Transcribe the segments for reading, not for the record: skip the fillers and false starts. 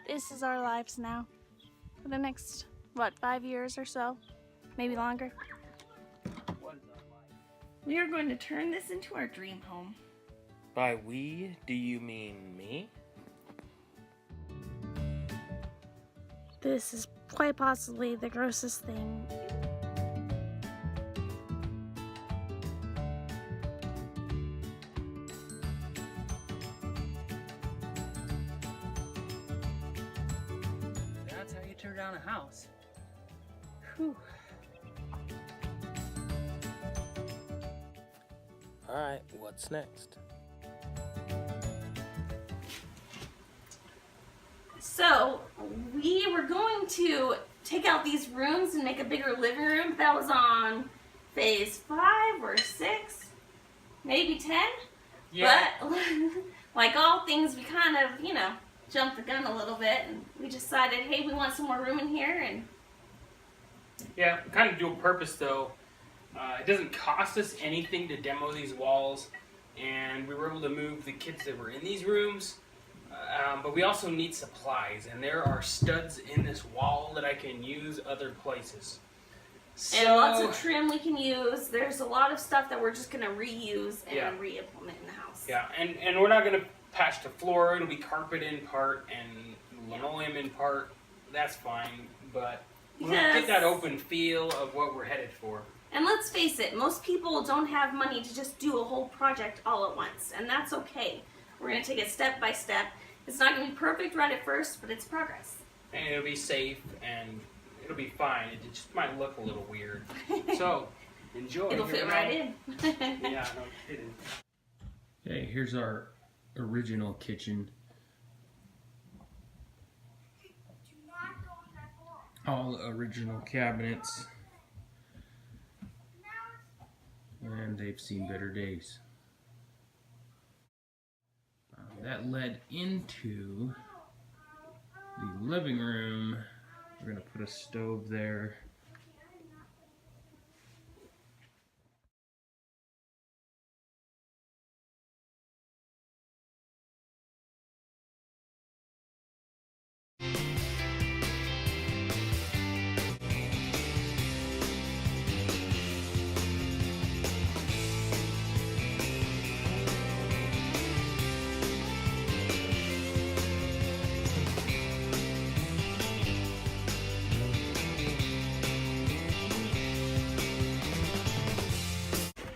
This is our lives now. For the next, what, 5 years or so? Maybe longer. What is our life? We are going to turn this into our dream home. By we, do you mean me? This is quite possibly the grossest thing. That's how you tear down a house. Whew. Alright, what's next? So, we were going to take out these rooms and make a bigger living room. That was on phase 5 or 6, maybe 10. Yeah. But, like all things, we kind of, jumped the gun a little bit. And we decided, hey, we want some more room in here. And Yeah, kind of dual purpose though. It doesn't cost us anything to demo these walls, and we were able to move the kids that were in these rooms. But we also need supplies, and there are studs in this wall that I can use other places. So, and lots of trim we can use. There's a lot of stuff that we're just going to reuse and re-implement in the house. Yeah, and we're not going to patch the floor. It'll be carpet in part and linoleum in part. That's fine, but we'll get that open feel of what we're headed for. And let's face it, most people don't have money to just do a whole project all at once, and that's okay. We're going to take it step by step. It's not going to be perfect right at first, but it's progress. And it'll be safe, and it'll be fine. It just might look a little weird. So, enjoy. It'll fit right in. Yeah, no kidding. Okay, here's our original kitchen. All the original cabinets. And they've seen better days. That led into the living room. We're going to put a stove there.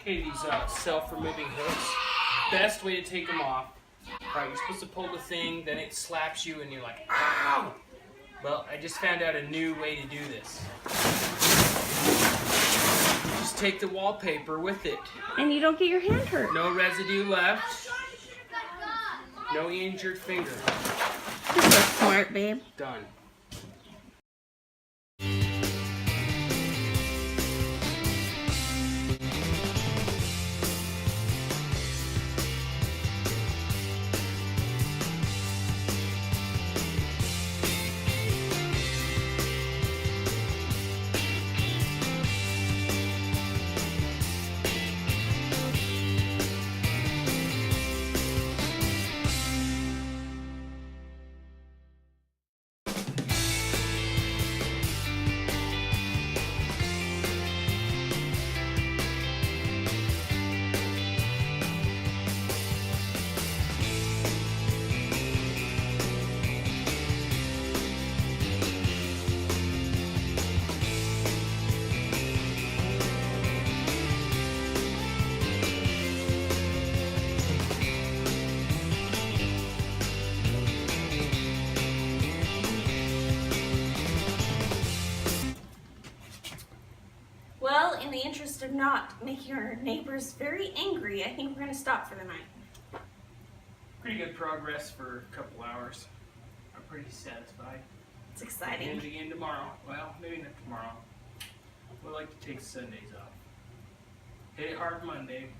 Okay, these self-removing hooks, best way to take them off. Right, you're supposed to pull the thing, then it slaps you and you're like, ow! Well, I just found out a new way to do this. Just take the wallpaper with it. And you don't get your hand hurt. No residue left. No injured finger. You're so smart, babe. Done. Well, in the interest of not making our neighbors very angry, I think we're going to stop for the night. Pretty good progress for a couple hours. I'm pretty satisfied. It's exciting. And again tomorrow. Well, maybe not tomorrow. We like to take Sundays off. Hit it hard Monday.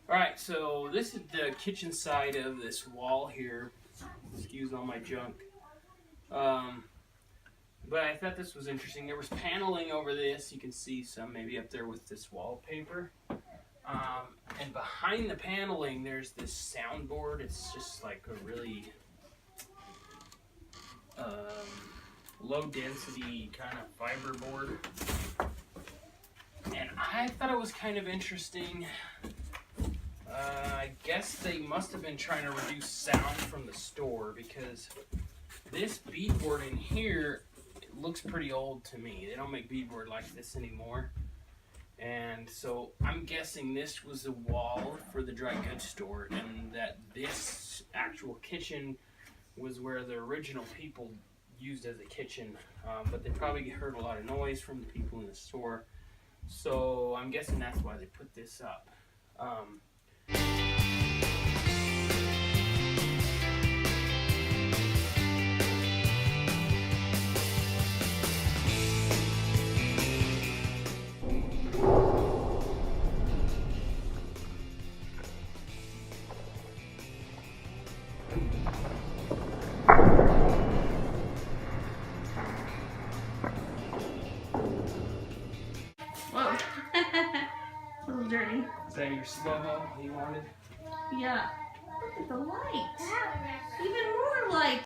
Alright, so this is the kitchen side of this wall here. Excuse all my junk. But I thought this was interesting. There was paneling over this. You can see some maybe up there with this wallpaper. And behind the paneling, there's this soundboard. It's just like a really low density kind of fiber board. And I thought it was kind of interesting. I guess they must have been trying to reduce sound from the store, because this beadboard in here, it looks pretty old to me. They don't make beadboard like this anymore. And so I'm guessing this was the wall for the dry goods store, and that this actual kitchen was where the original people used as a kitchen. But they probably heard a lot of noise from the people in the store. So I'm guessing that's why they put this up. Whoa. A little dirty. Is that your slow-mo you wanted? Yeah. Look at the light. Even more light.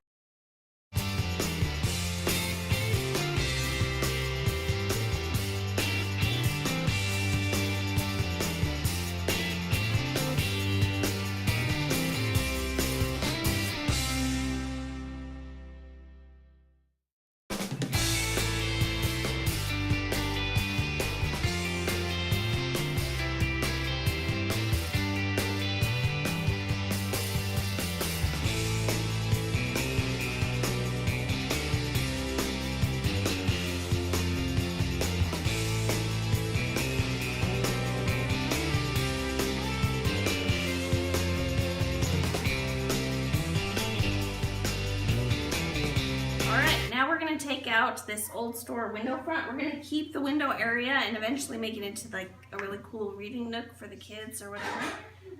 Take out this old store window front. We're going to keep the window area and eventually make it into like a really cool reading nook for the kids or whatever,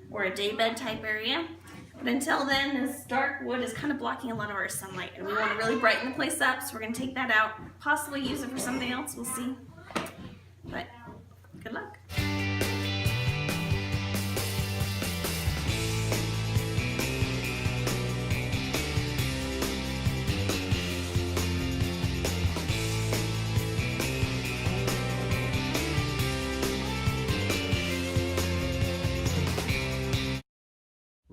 or a daybed type area. But until then, this dark wood is kind of blocking a lot of our sunlight, and we want to really brighten the place up, so we're going to take that out, possibly use it for something else, we'll see. But good luck.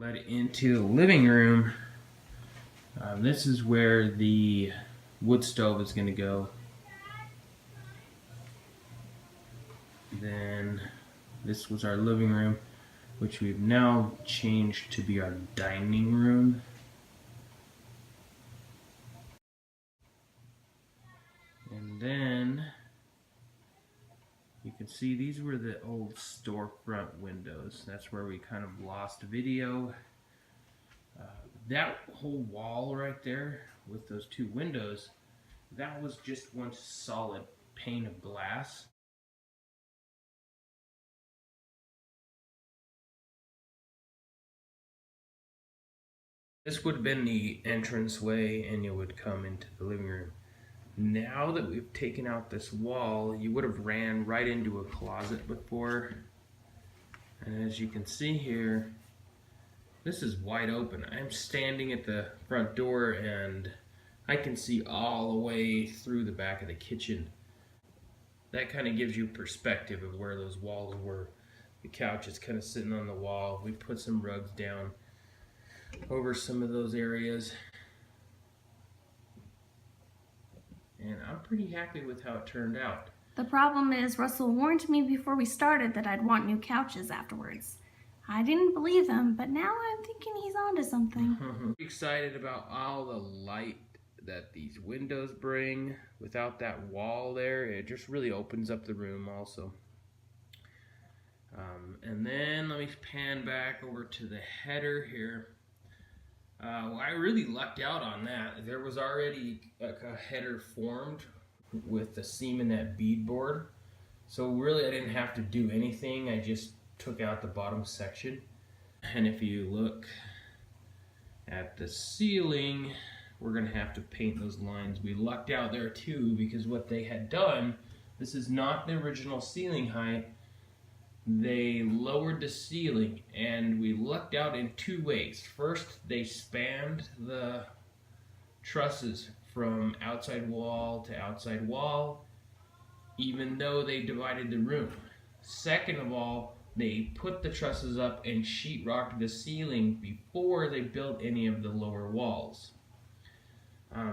Led into the living room. This is where the wood stove is going to go. Then this was our living room, which we've now changed to be our dining room. And then you can see these were the old storefront windows. That's where we kind of lost video. That whole wall right there with those two windows, that was just one solid pane of glass. This would have been the entranceway, and you would come into the living room. Now that we've taken out this wall, you would have ran right into a closet before. And as you can see here, this is wide open. I'm standing at the front door and I can see all the way through the back of the kitchen. That kind of gives you perspective of where those walls were. The couch is kind of sitting on the wall. We put some rugs down over some of those areas. And I'm pretty happy with how it turned out. The problem is Russell warned me before we started that I'd want new couches afterwards. I didn't believe him, but now I'm thinking he's onto something. Excited about all the light that these windows bring. Without that wall there, it just really opens up the room also. And then let me pan back over to the header here. I really lucked out on that. There was already a header formed with the seam in that beadboard. So really I didn't have to do anything. I just took out the bottom section. And if you look at the ceiling, we're gonna have to paint those lines. We lucked out there too, because what they had done, this is not the original ceiling height. They lowered the ceiling, and we lucked out in two ways. First, they spanned the trusses from outside wall to outside wall, even though they divided the room. Second of all, they put the trusses up and sheetrocked the ceiling before they built any of the lower walls.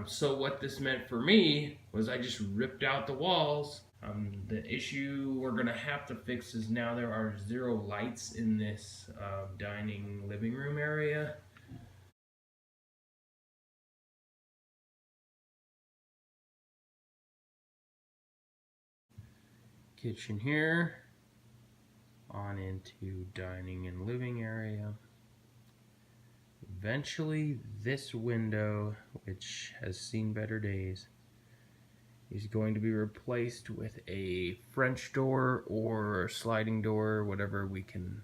So what this meant for me was I just ripped out the walls. The issue we're gonna have to fix is now there are 0 lights in this dining living room area. Kitchen here, on into dining and living area. Eventually this window, which has seen better days, is going to be replaced with a French door or sliding door, whatever we can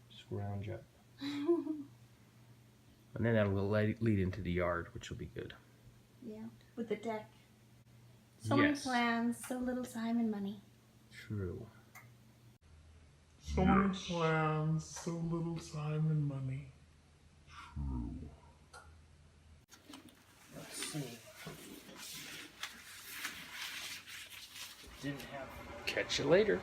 scrounge up. And then that will lead into the yard, which will be good. Yeah, with the deck. So many Yes. plans, so little time and money. True. So many plans, so little time and money. Let's see. Didn't have. Catch you later.